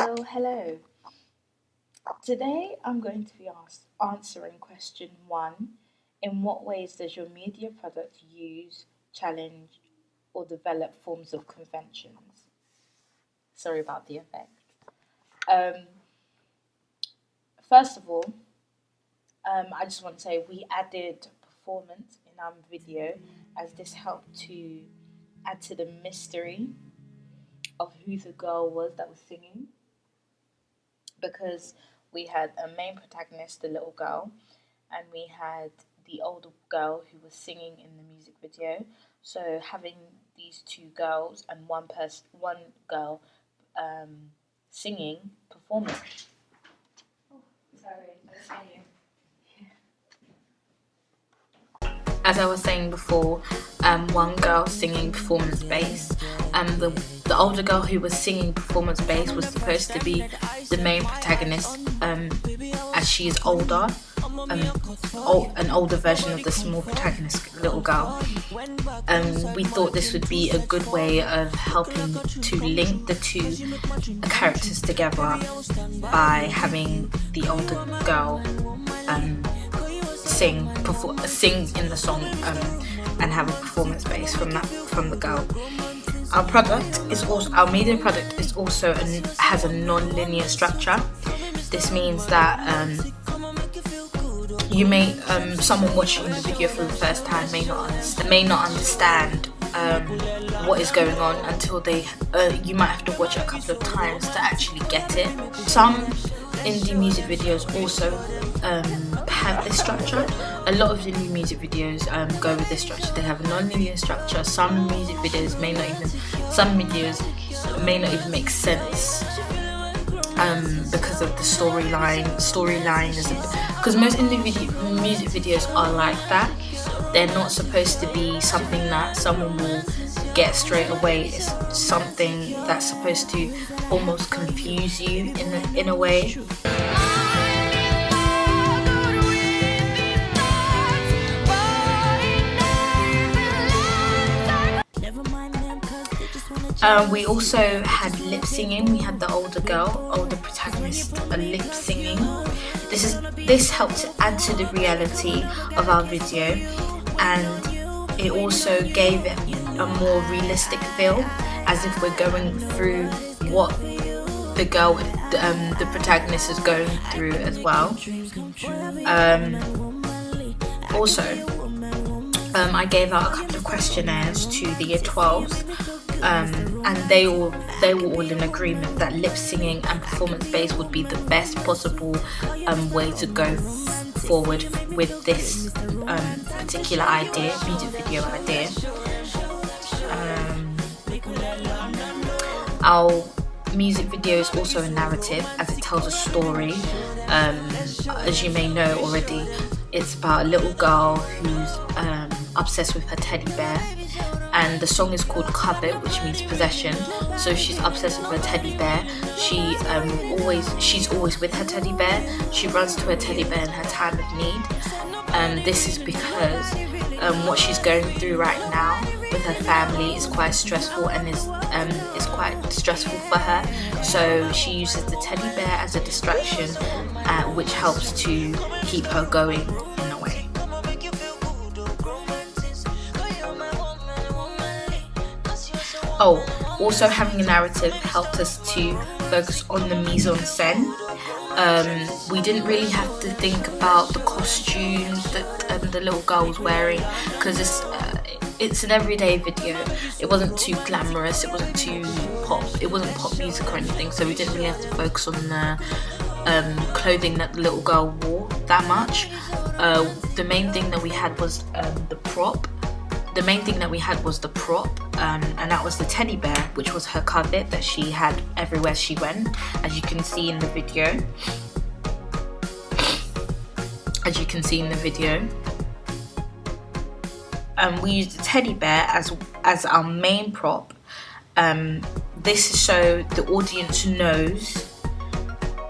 Hello. Today I'm going to be answering question 1. In what ways does your media product use, challenge, or develop forms of conventions? Sorry about the effect. Um, First of all, I just want to say we added performance in our video as this helped to add to the mystery of who the girl was that was singing, because we had a main protagonist, the little girl, and we had the older girl who was singing in the music video. So having these two girls and one girl singing, performing. Sorry, as I was saying before, one girl singing performance bass. The older girl who was singing performance bass was supposed to be the main protagonist, as she is older, an older version of the small protagonist, little girl. We thought this would be a good way of helping to link the two characters together by having the older girl sing in the song and have a performance bass from the girl. Our media product is also has a non-linear structure. This means that you may someone watching the video for the first time may not understand what is going on until you might have to watch it a couple of times to actually get it. Some indie music videos also have this structure. A lot of indie music videos go with this structure. They have a non-linear structure. Some videos may not even make sense because of the storyline. Because most indie music videos are like that. They're not supposed to be something that someone will get straight away. It's something that's supposed to almost confuse you in a way. We also had lip singing. We had the older protagonist, lip singing. This helped to add to the reality of our video, and it also gave it a more realistic feel, as if we're going through what the protagonist is going through as well. I gave out a couple of questionnaires to the year 12s. And they were all in agreement that lip singing and performance bass would be the best possible way to go forward with this particular music video idea. Our music video is also a narrative, as it tells a story. As you may know already, it's about a little girl who's obsessed with her teddy bear. And the song is called Covet, which means possession. So she's obsessed with her teddy bear. She's always with her teddy bear. She runs to her teddy bear in her time of need. This is because what she's going through right now with her family is quite stressful and is quite stressful for her. So she uses the teddy bear as a distraction, which helps to keep her going in a way. Also having a narrative helped us to focus on the mise en scène. We didn't really have to think about the costumes that the little girl was wearing, because it's an everyday video. It wasn't too glamorous, it wasn't too pop, it wasn't pop music or anything, so we didn't really have to focus on the clothing that the little girl wore that much. The main thing that we had was the prop. And that was the teddy bear, which was her covet that she had everywhere she went, as you can see in the video. We used the teddy bear as our main prop. This is so the audience knows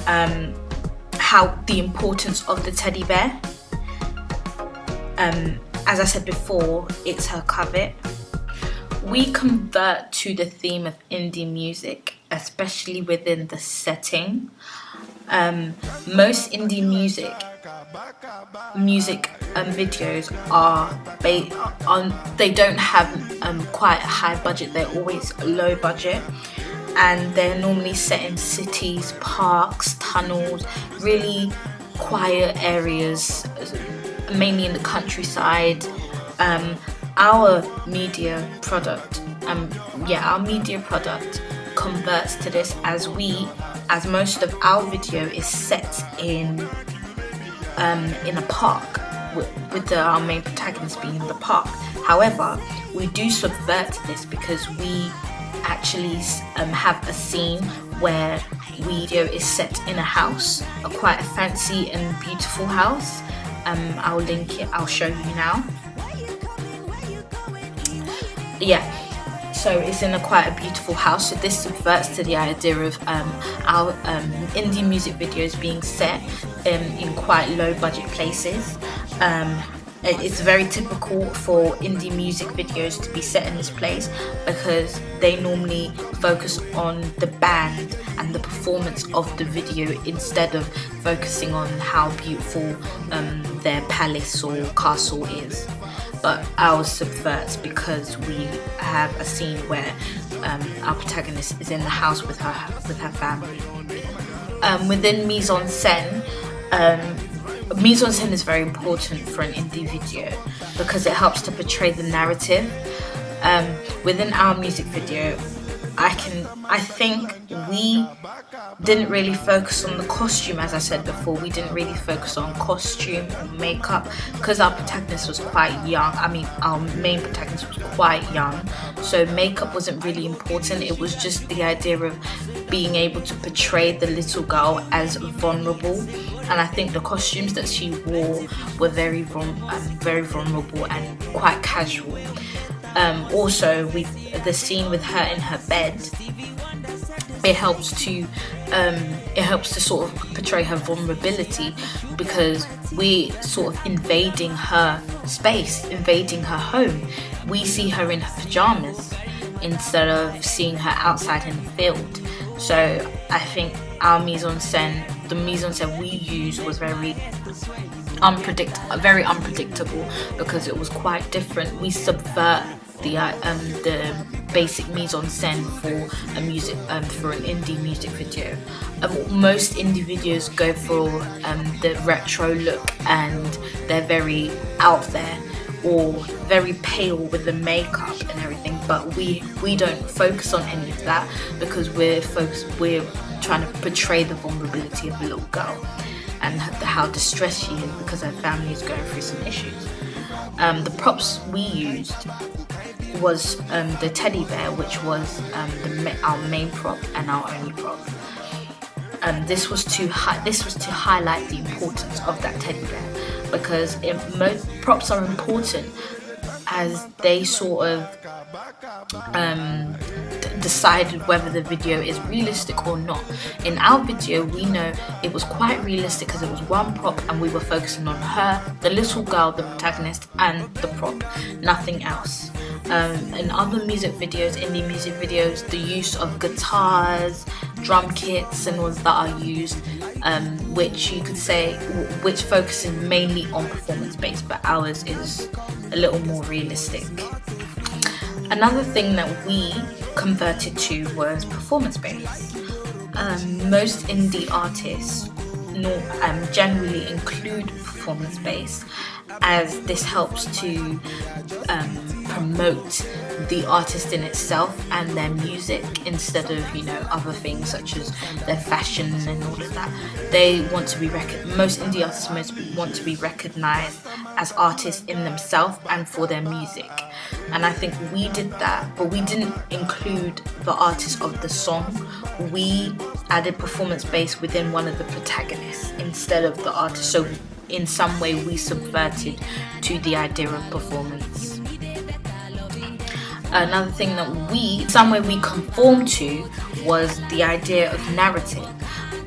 how the importance of the teddy bear. As I said before, it's her covet. We convert to the theme of indie music especially within the setting. Most indie music videos they don't have quite a high budget. They're always low budget, and they're normally set in cities, parks, tunnels, really quiet areas, mainly in the countryside. Our media product converts to this, as most of our video is set in a park, with our main protagonist being in the park. However, we do subvert this because we actually have a scene where video is set in a house, quite a fancy and beautiful house. I'll link it, I'll show you now. So it's in quite a beautiful house. So this subverts to the idea of our indie music videos being set in quite low budget places. It's very typical for indie music videos to be set in this place because they normally focus on the band and the performance of the video instead of focusing on how beautiful their palace or castle is. But ours subverts because we have a scene where our protagonist is in the house with her family. Within mise-en-scène, mise-en-scène is very important for an indie video because it helps to portray the narrative. Within our music video, I think we didn't really focus on the costume. As I said before, we didn't really focus on costume or makeup because our protagonist was quite young. Our main protagonist was quite young, so makeup wasn't really important. It was just the idea of being able to portray the little girl as vulnerable, and I think the costumes that she wore were very vulnerable and quite casual. Also, with the scene with her in her bed, it helps to sort of portray her vulnerability because we sort of invading her space, invading her home. We see her in her pajamas instead of seeing her outside in the field. So I think our the mise-en-scène we used was very unpredictable because it was quite different. We subvert the basic mise-en-scène for an indie music video. Most indie videos go for the retro look, and they're very out there or very pale with the makeup and everything, but we don't focus on any of that because we're trying to portray the vulnerability of a little girl and how distressed she is because her family is going through some issues. The props we used was the teddy bear, which was our main prop and our only prop. This was to highlight the importance of that teddy bear because most props are important as they sort of decided whether the video is realistic or not. In our video, we know it was quite realistic because it was one prop and we were focusing on her, the little girl, the protagonist, and the prop, nothing else. In other music videos, indie music videos, the use of guitars, drum kits and all that are used, which focuses mainly on performance based, but ours is a little more realistic. Another thing that we converted to was performance based. Most indie artists generally include performance based, as this helps to promote the artist in itself and their music instead of other things such as their fashion and all of that. They want to be most indie artists want to be recognized as artists in themselves and for their music, and I think we did that, but we didn't include the artist of the song. We added performance based within one of the protagonists instead of the artist, so in some way we subverted to the idea of performance. Another thing that we conformed to was the idea of narrative.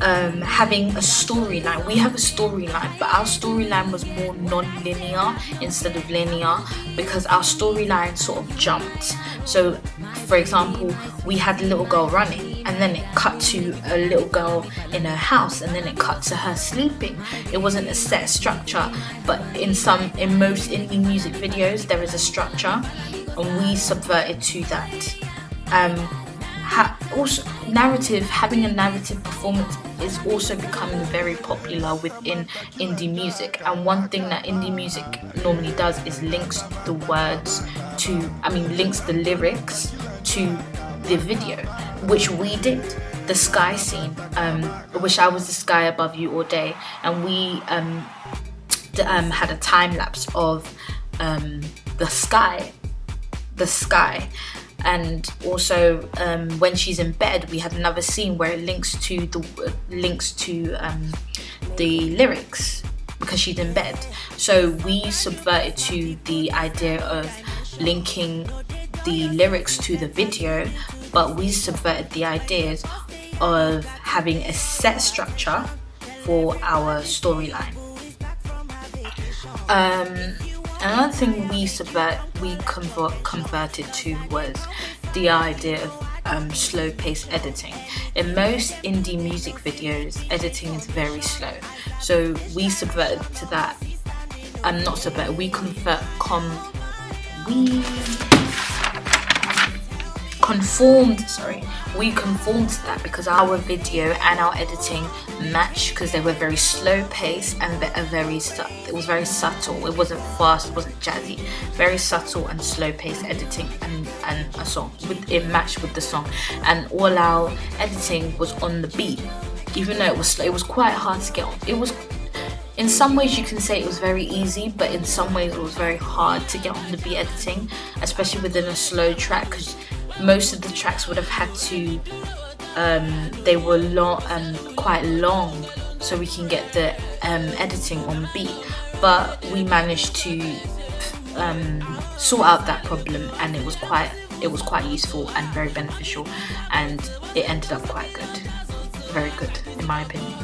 Having a storyline. We have a storyline, but our storyline was more non-linear instead of linear because our storyline sort of jumped. So, for example, we had a little girl running, and then it cut to a little girl in her house, and then it cut to her sleeping. It wasn't a set structure, but in most indie music videos there is a structure, and we subverted to that. Also, having a narrative performance is also becoming very popular within indie music, and one thing that indie music normally does is links the lyrics to the video, which we did. The sky scene, Wish I Was the Sky Above You All Day, and we had a time lapse of the sky, and also when she's in bed, we had another scene where it links to the lyrics because she's in bed. So we subverted to the idea of linking the lyrics to the video, but we subverted the ideas of having a set structure for our storyline. Another thing we converted to was the idea of slow-paced editing. In most indie music videos, editing is very slow, so we subverted to that. We conformed to that because our video and our editing matched, because they were very slow paced and it was very subtle. It wasn't fast, it wasn't jazzy, very subtle and slow paced editing, and a song it matched with the song, and all our editing was on the beat. Even though it was slow, it was quite hard to get on. It was, in some ways you can say it was very easy, but in some ways it was very hard to get on the beat editing, especially within a slow track, because most of the tracks would have had to, they were quite long, so we can get the editing on beat. But we managed to sort out that problem, and it was quite useful and very beneficial, and it ended up quite good, very good in my opinion.